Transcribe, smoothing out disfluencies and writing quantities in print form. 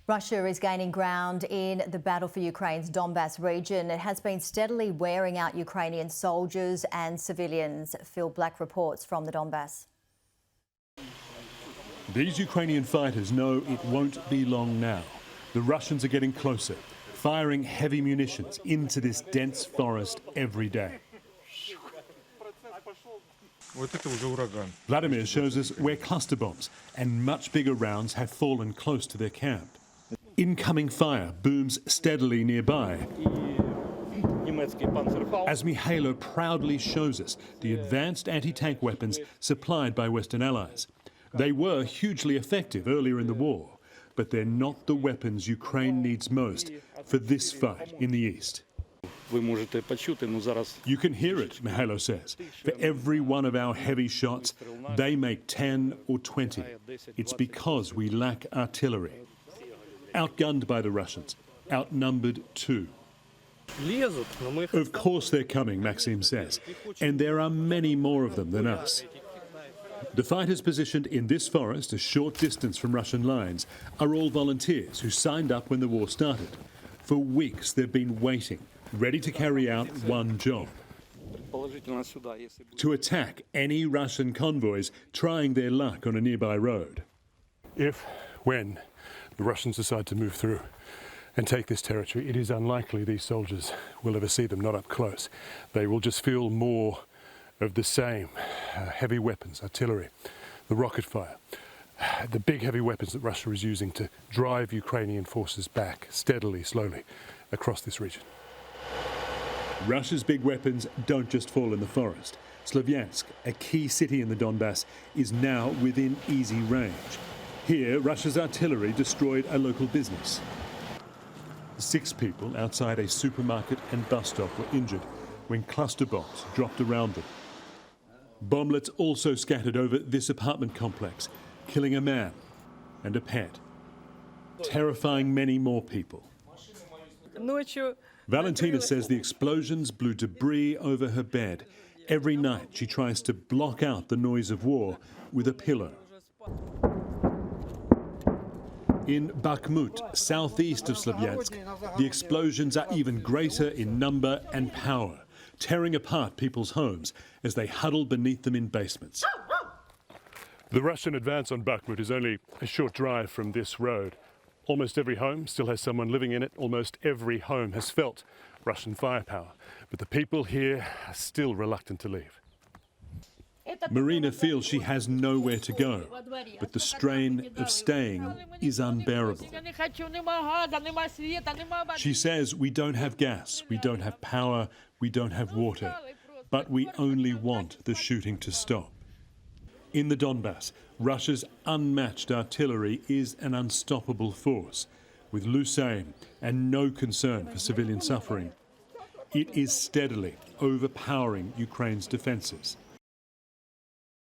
Russia is gaining ground in the battle for Ukraine's Donbas region. It has been steadily wearing out Ukrainian soldiers and civilians. Phil Black reports from the Donbas. These Ukrainian fighters know it won't be long now. The Russians are getting closer, firing heavy munitions into this dense forest every day. Vladimir shows us where cluster bombs and much bigger rounds have fallen close to their camp. Incoming fire booms steadily nearby, as Mihailo proudly shows us the advanced anti-tank weapons supplied by Western allies. They were hugely effective earlier in the war, but they're not the weapons Ukraine needs most for this fight in the east. You can hear it, Mihailo says. For every one of our heavy shots, they make 10 or 20. It's because we lack artillery. Outgunned by the Russians, outnumbered too. Of course they're coming, Maxim says, and there are many more of them than us. The fighters positioned in this forest, a short distance from Russian lines, are all volunteers who signed up when the war started. For weeks they've been waiting, ready to carry out one job: to attack any Russian convoys trying their luck on a nearby road. When the Russians decide to move through and take this territory, it is unlikely these soldiers will ever see them, not up close. They will just feel more of the same heavy weapons, artillery, the rocket fire, the big heavy weapons that Russia is using to drive Ukrainian forces back steadily, slowly across this region. Russia's big weapons don't just fall in the forest. Slavyansk, a key city in the Donbas, is now within easy range. Here, Russia's artillery destroyed a local business. 6 people outside a supermarket and bus stop were injured when cluster bombs dropped around them. Bomblets also scattered over this apartment complex, killing a man and a pet, terrifying many more people. Valentina says the explosions blew debris over her bed. Every night she tries to block out the noise of war with a pillow. In Bakhmut, southeast of Slavyansk, the explosions are even greater in number and power, tearing apart people's homes as they huddle beneath them in basements. The Russian advance on Bakhmut is only a short drive from this road. Almost every home still has someone living in it. Almost every home has felt Russian firepower. But the people here are still reluctant to leave. Marina feels she has nowhere to go, but the strain of staying is unbearable. She says, we don't have gas, we don't have power, we don't have water, but we only want the shooting to stop. In the Donbas, Russia's unmatched artillery is an unstoppable force, with loose aim and no concern for civilian suffering. It is steadily overpowering Ukraine's defences.